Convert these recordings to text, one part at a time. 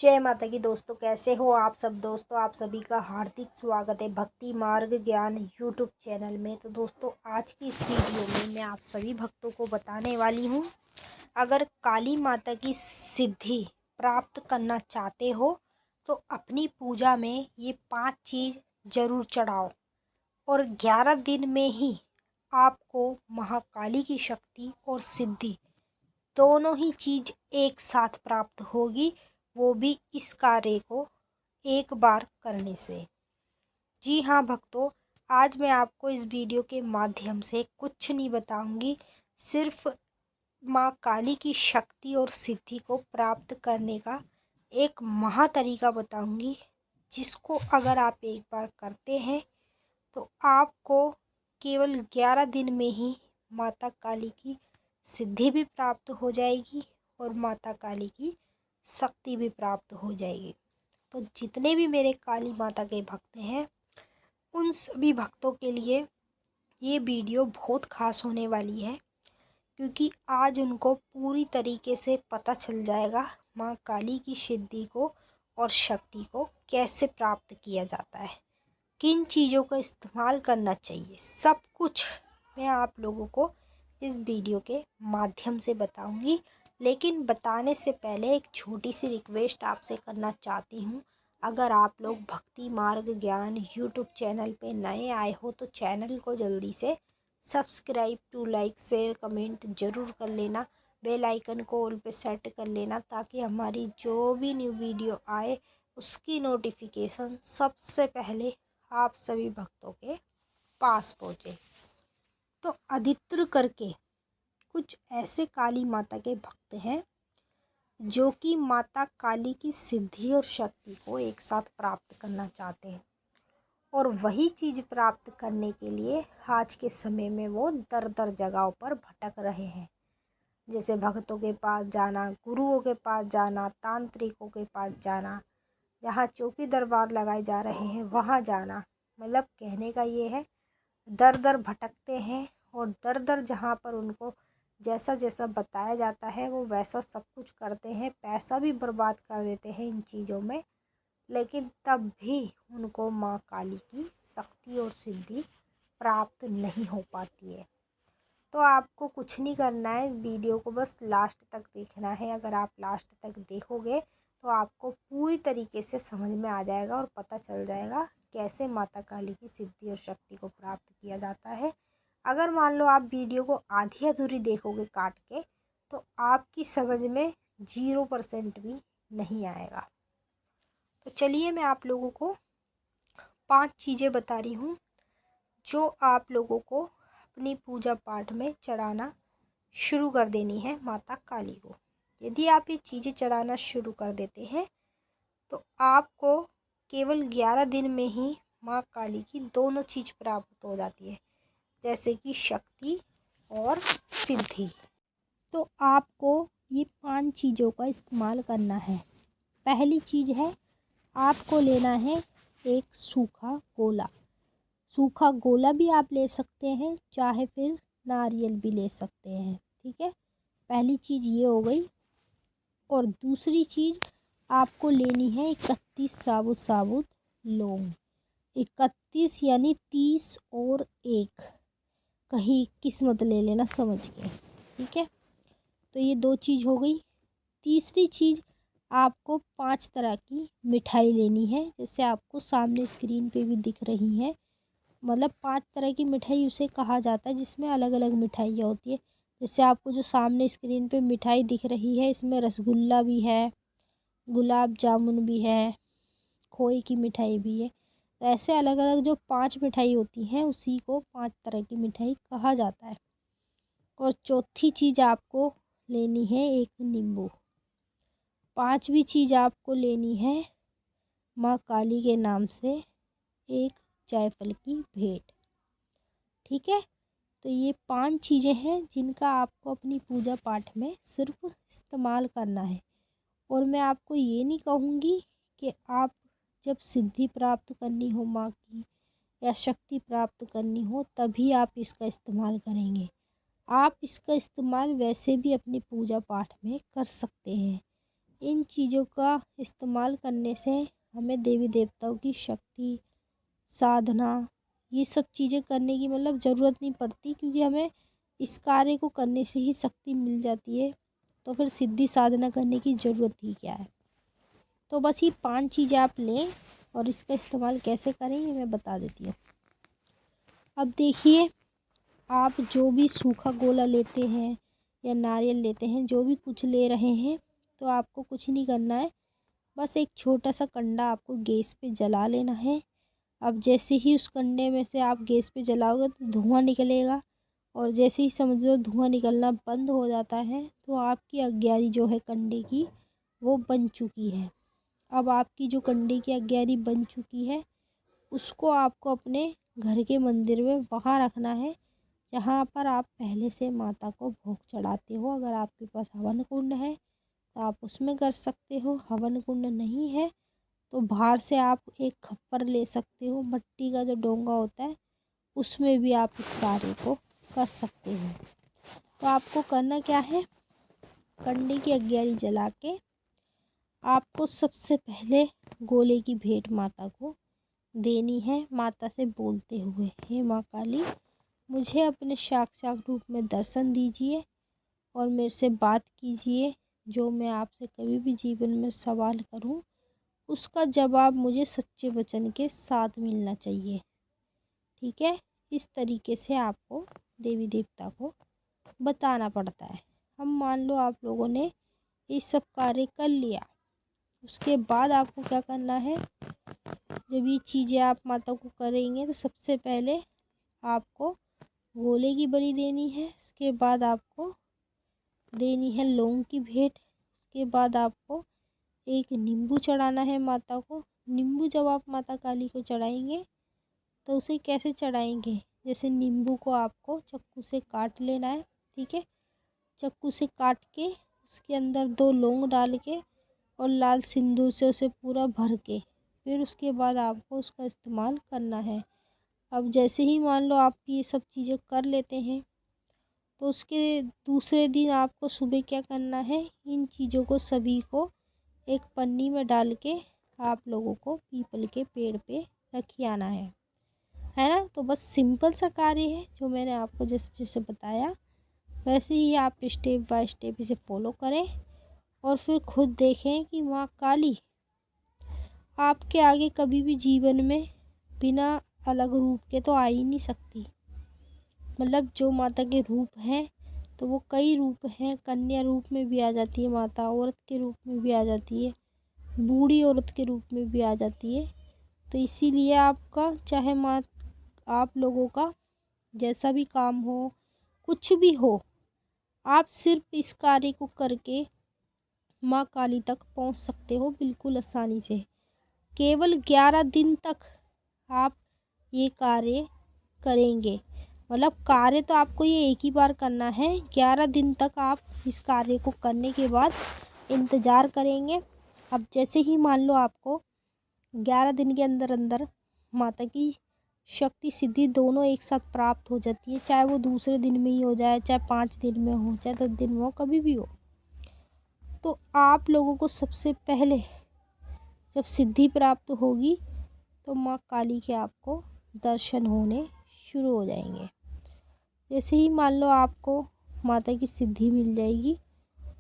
जय माता की दोस्तों, कैसे हो आप सब दोस्तों। आप सभी का हार्दिक स्वागत है भक्ति मार्ग ज्ञान यूट्यूब चैनल में। तो दोस्तों, आज की इस वीडियो में मैं आप सभी भक्तों को बताने वाली हूँ, अगर काली माता की सिद्धि प्राप्त करना चाहते हो तो अपनी पूजा में ये 5 चीज़ जरूर चढ़ाओ और 11 दिन में ही आपको महाकाली की शक्ति और सिद्धि दोनों ही चीज़ एक साथ प्राप्त होगी, वो भी इस कार्य को एक बार करने से। जी हाँ भक्तों, आज मैं आपको इस वीडियो के माध्यम से कुछ नहीं बताऊंगी, सिर्फ माँ काली की शक्ति और सिद्धि को प्राप्त करने का एक महा तरीका बताऊंगी, जिसको अगर आप एक बार करते हैं तो आपको केवल 11 दिन में ही माता काली की सिद्धि भी प्राप्त हो जाएगी और माता काली की शक्ति भी प्राप्त हो जाएगी। तो जितने भी मेरे काली माता के भक्त हैं, उन सभी भक्तों के लिए ये वीडियो बहुत खास होने वाली है, क्योंकि आज उनको पूरी तरीके से पता चल जाएगा माँ काली की सिद्धि को और शक्ति को कैसे प्राप्त किया जाता है, किन चीज़ों का इस्तेमाल करना चाहिए। सब कुछ मैं आप लोगों को इस वीडियो के माध्यम से बताऊंगी। लेकिन बताने से पहले एक छोटी सी रिक्वेस्ट आपसे करना चाहती हूँ। अगर आप लोग भक्ति मार्ग ज्ञान यूट्यूब चैनल पे नए आए हो तो चैनल को जल्दी से subscribe to like share comment ज़रूर कर लेना। बेल आइकन को ऑल पे सेट कर लेना, ताकि हमारी जो भी न्यू वीडियो आए उसकी नोटिफिकेशन सबसे पहले आप सभी भक्तों के पास पहुँचे। तो अधिकतर करके कुछ ऐसे काली माता के भक्त हैं जो कि माता काली की सिद्धि और शक्ति को एक साथ प्राप्त करना चाहते हैं, और वही चीज़ प्राप्त करने के लिए आज के समय में वो दर दर जगहों पर भटक रहे हैं। जैसे भक्तों के पास जाना, गुरुओं के पास जाना, तांत्रिकों के पास जाना, जहाँ चौकी दरबार लगाए जा रहे हैं वहाँ जाना। मतलब कहने का ये है, दर दर भटकते हैं और दर दर जहाँ पर उनको जैसा जैसा बताया जाता है वो वैसा सब कुछ करते हैं, पैसा भी बर्बाद कर देते हैं इन चीज़ों में, लेकिन तब भी उनको माँ काली की शक्ति और सिद्धि प्राप्त नहीं हो पाती है। तो आपको कुछ नहीं करना है, इस वीडियो को बस लास्ट तक देखना है। अगर आप लास्ट तक देखोगे तो आपको पूरी तरीके से समझ में आ जाएगा और पता चल जाएगा कैसे माता काली की सिद्धि और शक्ति को प्राप्त किया जाता है। अगर मान लो आप वीडियो को आधी अधूरी देखोगे काट के, तो आपकी समझ में 0% भी नहीं आएगा। तो चलिए, मैं आप लोगों को 5 चीज़ें बता रही हूँ जो आप लोगों को अपनी पूजा पाठ में चढ़ाना शुरू कर देनी है माता काली को। यदि आप ये चीज़ें चढ़ाना शुरू कर देते हैं तो आपको केवल 11 दिन में ही माँ काली की दोनों चीज़ प्राप्त हो जाती है, जैसे कि शक्ति और सिद्धि। तो आपको ये 5 चीज़ों का इस्तेमाल करना है। पहली चीज़ है, आपको लेना है एक सूखा गोला। सूखा गोला भी आप ले सकते हैं, चाहे फिर नारियल भी ले सकते हैं। ठीक है, पहली चीज़ ये हो गई। और दूसरी चीज़ आपको लेनी है 31 साबुत साबुत लौंग। 31 यानी 30 और 1, कहीं 21 मत ले लेना, समझ के। ठीक है, तो ये 2 चीज़ हो गई। तीसरी चीज़, आपको 5 तरह की मिठाई लेनी है, जैसे आपको सामने स्क्रीन पे भी दिख रही हैं। मतलब 5 तरह की मिठाई उसे कहा जाता है जिसमें अलग अलग मिठाइयाँ होती है। जैसे आपको जो सामने स्क्रीन पे मिठाई दिख रही है, इसमें रसगुल्ला भी है, गुलाब जामुन भी है, खोए की मिठाई भी है। तो ऐसे अलग अलग जो 5 मिठाई होती हैं उसी को 5 तरह की मिठाई कहा जाता है। और चौथी चीज़ आपको लेनी है एक नींबू। 5वीं चीज़ आपको लेनी है माँ काली के नाम से एक जायफल की भेंट। ठीक है, तो ये 5 चीज़ें हैं जिनका आपको अपनी पूजा पाठ में सिर्फ इस्तेमाल करना है। और मैं आपको ये नहीं कहूँगी कि आप जब सिद्धि प्राप्त करनी हो माँ की या शक्ति प्राप्त करनी हो तभी आप इसका इस्तेमाल करेंगे। आप इसका इस्तेमाल वैसे भी अपनी पूजा पाठ में कर सकते हैं। इन चीज़ों का इस्तेमाल करने से हमें देवी देवताओं की शक्ति, साधना, ये सब चीज़ें करने की मतलब ज़रूरत नहीं पड़ती, क्योंकि हमें इस कार्य को करने से ही शक्ति मिल जाती है। तो फिर सिद्धि साधना करने की ज़रूरत ही क्या है। तो बस ये 5 चीज़ें आप लें और इसका इस्तेमाल कैसे करें ये मैं बता देती हूँ। अब देखिए, आप जो भी सूखा गोला लेते हैं या नारियल लेते हैं, जो भी कुछ ले रहे हैं, तो आपको कुछ नहीं करना है। बस एक छोटा सा कंडा आपको गैस पे जला लेना है। अब जैसे ही उस कंडे में से आप गैस पे जलाओगे तो धुआं निकलेगा, और जैसे ही समझ लो धुआं निकलना बंद हो जाता है, तो आपकी अग्यारी जो है कंडे की वो बन चुकी है। अब आपकी जो कंडे की अग्यारी बन चुकी है, उसको आपको अपने घर के मंदिर में वहाँ रखना है जहाँ पर आप पहले से माता को भोग चढ़ाते हो। अगर आपके पास हवन कुंड है तो आप उसमें कर सकते हो, हवन कुंड नहीं है तो बाहर से आप एक खप्पर ले सकते हो, मट्टी का जो डोंगा होता है उसमें भी आप इस कार्य को कर सकते हो। तो आपको करना क्या है, कंडे की अग्यारी जला के आपको सबसे पहले गोले की भेंट माता को देनी है, माता से बोलते हुए, हे माँ काली, मुझे अपने साक्षात रूप में दर्शन दीजिए और मेरे से बात कीजिए। जो मैं आपसे कभी भी जीवन में सवाल करूं, उसका जवाब मुझे सच्चे वचन के साथ मिलना चाहिए। ठीक है, इस तरीके से आपको देवी देवता को बताना पड़ता है। हम मान लो आप लोगों ने ये सब कार्य कर लिया, उसके बाद आपको क्या करना है, जब ये चीज़ें आप माता को करेंगे तो सबसे पहले आपको गोले की बलि देनी है, उसके बाद आपको देनी है लौंग की भेंट, उसके बाद आपको एक नींबू चढ़ाना है माता को। नींबू जब आप माता काली को चढ़ाएंगे तो उसे कैसे चढ़ाएंगे, जैसे नींबू को आपको चाकू से काट लेना है। ठीक है, चाकू से काट के उसके अंदर 2 लौंग डाल के और लाल सिंदूर से उसे पूरा भर के फिर उसके बाद आपको उसका इस्तेमाल करना है। अब जैसे ही मान लो आप ये सब चीज़ें कर लेते हैं, तो उसके दूसरे दिन आपको सुबह क्या करना है, इन चीज़ों को सभी को एक पन्नी में डाल के आप लोगों को पीपल के पेड़ पे रखी आना है ना। तो बस सिंपल सा कार्य है जो मैंने आपको जैसे जैसे बताया वैसे ही आप स्टेप बाय स्टेप इसे फॉलो करें, और फिर खुद देखें कि माँ काली आपके आगे कभी भी जीवन में बिना अलग रूप के तो आ ही नहीं सकती। मतलब जो माता के रूप हैं तो वो कई रूप हैं, कन्या रूप में भी आ जाती है माता, औरत के रूप में भी आ जाती है, बूढ़ी औरत के रूप में भी आ जाती है। तो इसीलिए आपका चाहे माँ आप लोगों का जैसा भी काम हो, कुछ भी हो, आप सिर्फ इस कार्य को करके माँ काली तक पहुँच सकते हो बिल्कुल आसानी से। केवल 11 दिन तक आप ये कार्य करेंगे, मतलब कार्य तो आपको ये एक ही बार करना है। 11 दिन तक आप इस कार्य को करने के बाद इंतज़ार करेंगे। अब जैसे ही मान लो आपको 11 दिन के अंदर अंदर माता की शक्ति सिद्धि दोनों एक साथ प्राप्त हो जाती है, चाहे वो दूसरे दिन में ही हो जाए, चाहे 5 दिन में हो, चाहे 10 दिन में हो, कभी भी हो। तो आप लोगों को सबसे पहले जब सिद्धि प्राप्त होगी तो माँ काली के आपको दर्शन होने शुरू हो जाएंगे। जैसे ही मान लो आपको माता की सिद्धि मिल जाएगी,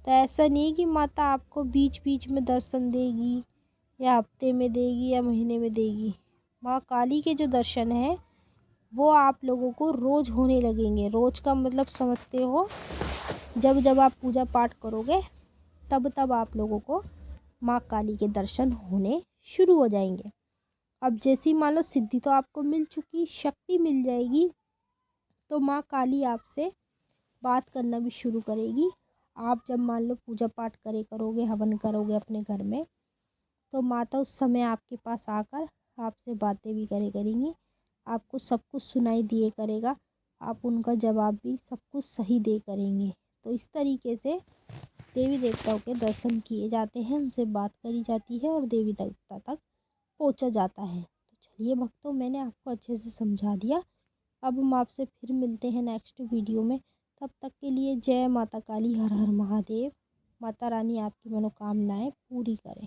तो ऐसा नहीं है कि माता आपको बीच बीच में दर्शन देगी या हफ्ते में देगी या महीने में देगी। माँ काली के जो दर्शन हैं वो आप लोगों को रोज़ होने लगेंगे। रोज़ का मतलब समझते हो, जब जब आप पूजा पाठ करोगे तब तब आप लोगों को माँ काली के दर्शन होने शुरू हो जाएंगे। अब जैसे ही मान लो सिद्धि तो आपको मिल चुकी, शक्ति मिल जाएगी, तो माँ काली आपसे बात करना भी शुरू करेगी। आप जब मान लो पूजा पाठ करोगे, हवन करोगे अपने घर में, तो माता उस समय आपके पास आकर आपसे बातें भी करेंगी, आपको सब कुछ सुनाई दिए करेगा, आप उनका जवाब भी सब कुछ सही दे करेंगे। तो इस तरीके से देवी देवताओं के दर्शन किए जाते हैं, उनसे बात करी जाती है और देवी देवता तक पहुंचा जाता है। तो चलिए भक्तों, मैंने आपको अच्छे से समझा दिया। अब हम आपसे फिर मिलते हैं नेक्स्ट वीडियो में। तब तक के लिए जय माता काली, हर हर महादेव। माता रानी आपकी मनोकामनाएं पूरी करें।